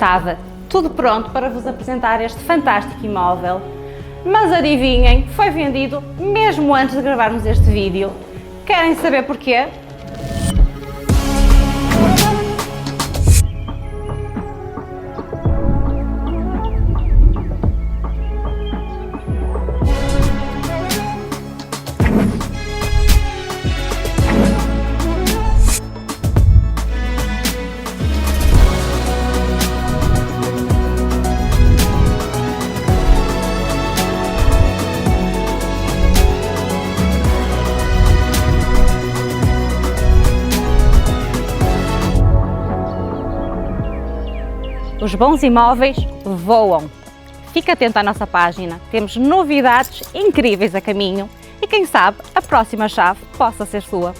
Estava tudo pronto para vos apresentar este fantástico imóvel, mas adivinhem, foi vendido mesmo antes de gravarmos este vídeo. Querem saber porquê? Os bons imóveis voam. Fique atento à nossa página, temos novidades incríveis a caminho e quem sabe a próxima chave possa ser sua.